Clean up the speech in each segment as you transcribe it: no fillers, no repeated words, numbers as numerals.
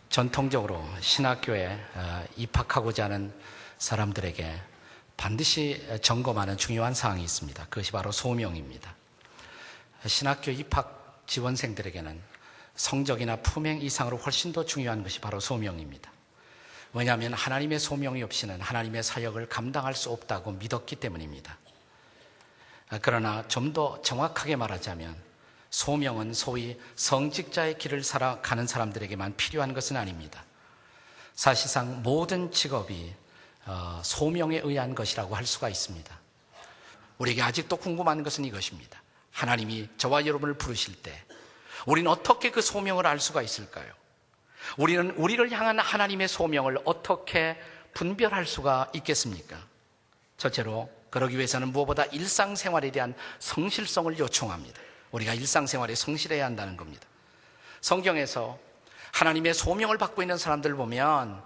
전통적으로 신학교에 입학하고자 하는 사람들에게 반드시 점검하는 중요한 사항이 있습니다. 그것이 바로 소명입니다. 신학교 입학 지원생들에게는 성적이나 품행 이상으로 훨씬 더 중요한 것이 바로 소명입니다. 왜냐하면 하나님의 소명이 없이는 하나님의 사역을 감당할 수 없다고 믿었기 때문입니다. 그러나 좀 더 정확하게 말하자면 소명은 소위 성직자의 길을 살아가는 사람들에게만 필요한 것은 아닙니다. 사실상 모든 직업이 소명에 의한 것이라고 할 수가 있습니다. 우리에게 아직도 궁금한 것은 이것입니다. 하나님이 저와 여러분을 부르실 때 우리는 어떻게 그 소명을 알 수가 있을까요? 우리는 우리를 향한 하나님의 소명을 어떻게 분별할 수가 있겠습니까? 첫째로 그러기 위해서는 무엇보다 일상생활에 대한 성실성을 요청합니다. 우리가 일상생활에 성실해야 한다는 겁니다. 성경에서 하나님의 소명을 받고 있는 사람들 보면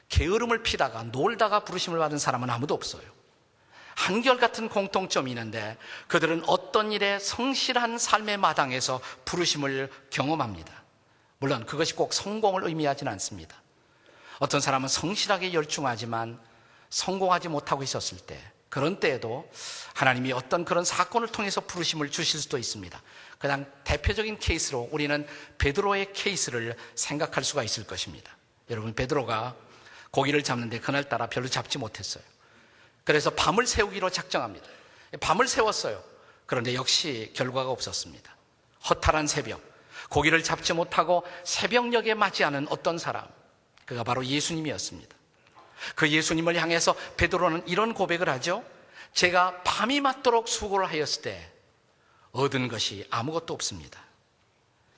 게으름을 피다가 놀다가 부르심을 받은 사람은 아무도 없어요. 한결같은 공통점이 있는데 그들은 어떤 일에 성실한 삶의 마당에서 부르심을 경험합니다. 물론 그것이 꼭 성공을 의미하지는 않습니다. 어떤 사람은 성실하게 열중하지만 성공하지 못하고 있었을 때, 그런 때에도 하나님이 어떤 그런 사건을 통해서 부르심을 주실 수도 있습니다. 가장 대표적인 케이스로 우리는 베드로의 케이스를 생각할 수가 있을 것입니다. 여러분, 베드로가 고기를 잡는데 그날따라 별로 잡지 못했어요. 그래서 밤을 새우기로 작정합니다. 밤을 새웠어요. 그런데 역시 결과가 없었습니다. 허탈한 새벽, 고기를 잡지 못하고 새벽녘에 맞이하는 어떤 사람, 그가 바로 예수님이었습니다. 그 예수님을 향해서 베드로는 이런 고백을 하죠. 제가 밤이 맞도록 수고를 하였을 때 얻은 것이 아무것도 없습니다.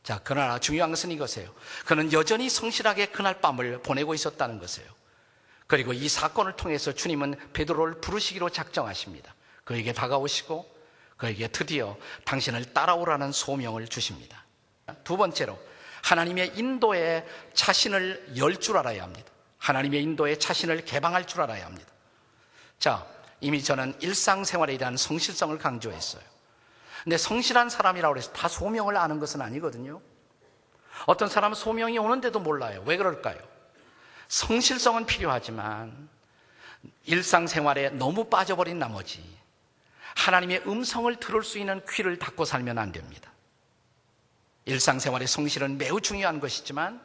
자, 그러나 중요한 것은 이것이에요. 그는 여전히 성실하게 그날 밤을 보내고 있었다는 것이에요. 그리고 이 사건을 통해서 주님은 베드로를 부르시기로 작정하십니다. 그에게 다가오시고 그에게 드디어 당신을 따라오라는 소명을 주십니다. 두 번째로 하나님의 인도에 자신을 열 줄 알아야 합니다. 하나님의 인도에 자신을 개방할 줄 알아야 합니다. 자, 이미 저는 일상생활에 대한 성실성을 강조했어요. 근데 성실한 사람이라고 해서 다 소명을 아는 것은 아니거든요. 어떤 사람은 소명이 오는데도 몰라요. 왜 그럴까요? 성실성은 필요하지만 일상생활에 너무 빠져버린 나머지 하나님의 음성을 들을 수 있는 귀를 닫고 살면 안 됩니다. 일상생활의 성실은 매우 중요한 것이지만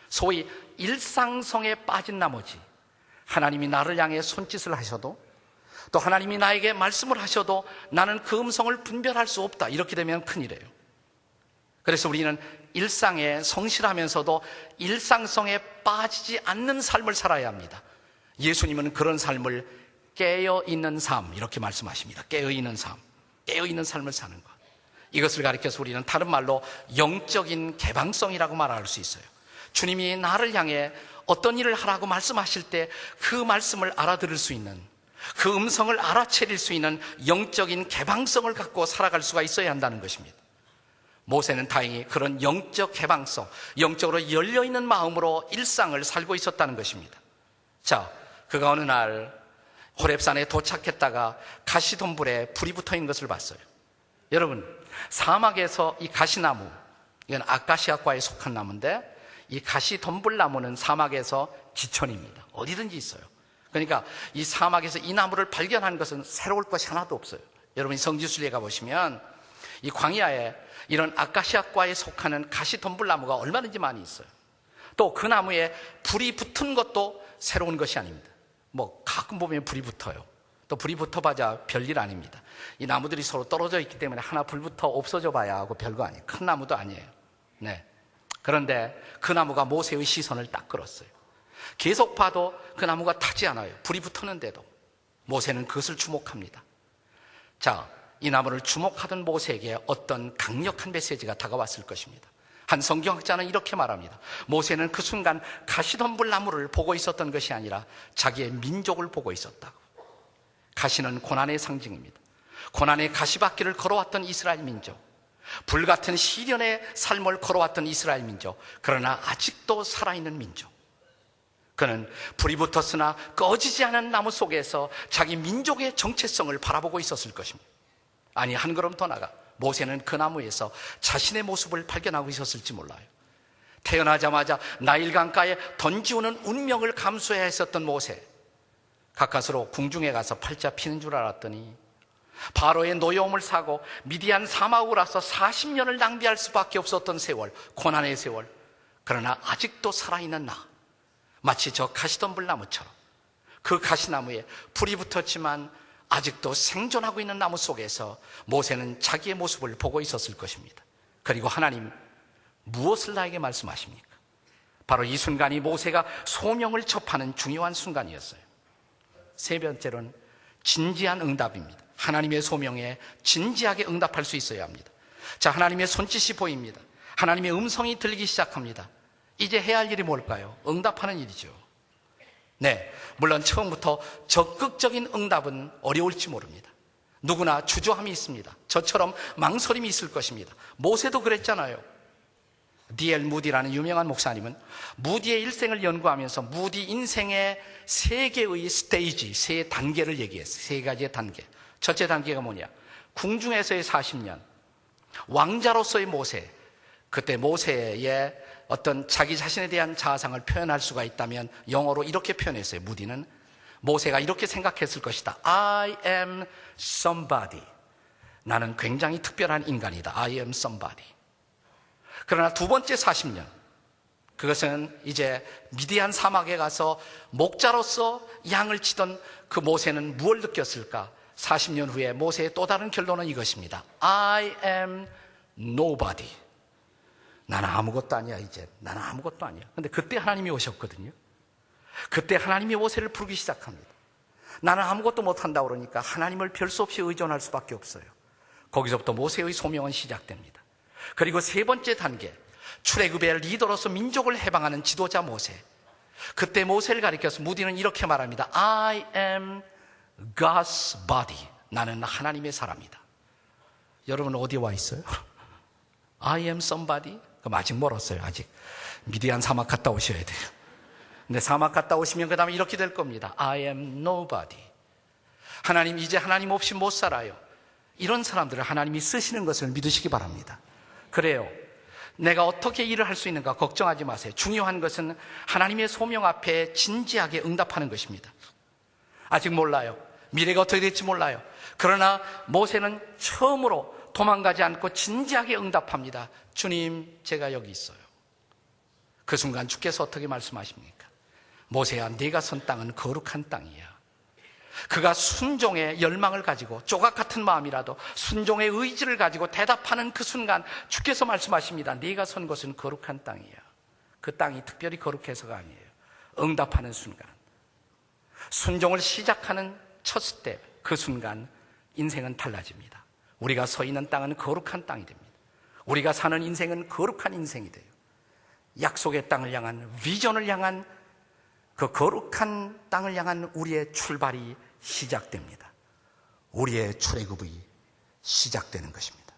소위 일상성에 빠진 나머지 하나님이 나를 향해 손짓을 하셔도 또 하나님이 나에게 말씀을 하셔도 나는 그 음성을 분별할 수 없다. 이렇게 되면 큰일이에요. 그래서 우리는 일상에 성실하면서도 일상성에 빠지지 않는 삶을 살아야 합니다. 예수님은 그런 삶을 깨어있는 삶, 이렇게 말씀하십니다. 깨어있는 삶, 깨어있는 삶을 사는 것. 이것을 가리켜서 우리는 다른 말로 영적인 개방성이라고 말할 수 있어요. 주님이 나를 향해 어떤 일을 하라고 말씀하실 때 그 말씀을 알아들을 수 있는, 그 음성을 알아채릴 수 있는 영적인 개방성을 갖고 살아갈 수가 있어야 한다는 것입니다. 모세는 다행히 그런 영적 개방성, 영적으로 열려있는 마음으로 일상을 살고 있었다는 것입니다. 자, 그가 어느 날 호렙산에 도착했다가 가시덤불에 불이 붙어있는 것을 봤어요. 여러분, 사막에서 이 가시나무, 이건 아카시아과에 속한 나무인데 이 가시덤불나무는 사막에서 지천입니다. 어디든지 있어요. 그러니까 이 사막에서 이 나무를 발견한 것은 새로울 것이 하나도 없어요. 여러분이 성지순례에 가보시면 이 광야에 이런 아카시아과에 속하는 가시덤불나무가 얼마든지 많이 있어요. 또 그 나무에 불이 붙은 것도 새로운 것이 아닙니다. 뭐 가끔 보면 불이 붙어요. 또 불이 붙어봐야 별일 아닙니다. 이 나무들이 서로 떨어져 있기 때문에 하나 불부터 없어져 봐야 하고 별거 아니에요. 큰 나무도 아니에요. 네. 그런데 그 나무가 모세의 시선을 딱 끌었어요. 계속 봐도 그 나무가 타지 않아요. 불이 붙었는데도 모세는 그것을 주목합니다. 자, 이 나무를 주목하던 모세에게 어떤 강력한 메시지가 다가왔을 것입니다. 한 성경학자는 이렇게 말합니다. 모세는 그 순간 가시덤불 나무를 보고 있었던 것이 아니라 자기의 민족을 보고 있었다고. 가시는 고난의 상징입니다. 고난의 가시밭길을 걸어왔던 이스라엘 민족, 불같은 시련의 삶을 걸어왔던 이스라엘 민족, 그러나 아직도 살아있는 민족. 그는 불이 붙었으나 꺼지지 않은 나무 속에서 자기 민족의 정체성을 바라보고 있었을 것입니다. 아니, 한 걸음 더 나가 모세는 그 나무에서 자신의 모습을 발견하고 있었을지 몰라요. 태어나자마자 나일강가에 던지오는 운명을 감수해야 했었던 모세, 가까스로 궁중에 가서 팔자 피는 줄 알았더니 바로의 노여움을 사고 미디안 사막으로 와서 40년을 낭비할 수밖에 없었던 세월, 고난의 세월. 그러나 아직도 살아있는 나, 마치 저 가시덤불 나무처럼 그 가시나무에 불이 붙었지만 아직도 생존하고 있는 나무 속에서 모세는 자기의 모습을 보고 있었을 것입니다. 그리고 하나님 무엇을 나에게 말씀하십니까? 바로 이 순간이 모세가 소명을 접하는 중요한 순간이었어요. 세 번째로는 진지한 응답입니다. 하나님의 소명에 진지하게 응답할 수 있어야 합니다. 자, 하나님의 손짓이 보입니다. 하나님의 음성이 들리기 시작합니다. 이제 해야 할 일이 뭘까요? 응답하는 일이죠. 네, 물론 처음부터 적극적인 응답은 어려울지 모릅니다. 누구나 주저함이 있습니다. 저처럼 망설임이 있을 것입니다. 모세도 그랬잖아요. D.L. 무디라는 유명한 목사님은 무디의 일생을 연구하면서 무디 인생의 세 개의 스테이지, 세 단계를 얘기했어요. 세 가지의 단계. 첫째 단계가 뭐냐? 궁중에서의 40년, 왕자로서의 모세. 그때 모세의 어떤 자기 자신에 대한 자아상을 표현할 수가 있다면 영어로 이렇게 표현했어요. 무디는 모세가 이렇게 생각했을 것이다. I am somebody. 나는 굉장히 특별한 인간이다. I am somebody. 그러나 두 번째 40년, 그것은 이제 미디안 사막에 가서 목자로서 양을 치던 그 모세는 무엇을 느꼈을까? 40년 후에 모세의 또 다른 결론은 이것입니다. I am nobody. 나는 아무것도 아니야. 이제 나는 아무것도 아니야. 근데 그때 하나님이 오셨거든요. 그때 하나님이 모세를 부르기 시작합니다. 나는 아무것도 못한다고 그러니까 하나님을 별 수 없이 의존할 수밖에 없어요. 거기서부터 모세의 소명은 시작됩니다. 그리고 세 번째 단계, 출애굽의 리더로서 민족을 해방하는 지도자 모세. 그때 모세를 가리켜서 무디는 이렇게 말합니다. I am God's body. 나는 하나님의 사람이다. 여러분 어디 와 있어요? I am somebody? 그럼 아직 멀었어요. 아직 미디안 사막 갔다 오셔야 돼요. 근데 사막 갔다 오시면 그 다음에 이렇게 될 겁니다. I am nobody. 하나님, 이제 하나님 없이 못 살아요. 이런 사람들을 하나님이 쓰시는 것을 믿으시기 바랍니다. 그래요. 내가 어떻게 일을 할 수 있는가 걱정하지 마세요. 중요한 것은 하나님의 소명 앞에 진지하게 응답하는 것입니다. 아직 몰라요. 미래가 어떻게 될지 몰라요. 그러나 모세는 처음으로 도망가지 않고 진지하게 응답합니다. 주님, 제가 여기 있어요. 그 순간 주께서 어떻게 말씀하십니까? 모세야, 네가 선 땅은 거룩한 땅이야. 그가 순종의 열망을 가지고 조각 같은 마음이라도 순종의 의지를 가지고 대답하는 그 순간 주께서 말씀하십니다. 네가 선 곳은 거룩한 땅이야. 그 땅이 특별히 거룩해서가 아니에요. 응답하는 순간, 순종을 시작하는 첫 스텝, 그 순간 인생은 달라집니다. 우리가 서 있는 땅은 거룩한 땅이 됩니다. 우리가 사는 인생은 거룩한 인생이 돼요. 약속의 땅을 향한, 비전을 향한, 그 거룩한 땅을 향한 우리의 출발이 시작됩니다. 우리의 출애굽이 시작되는 것입니다.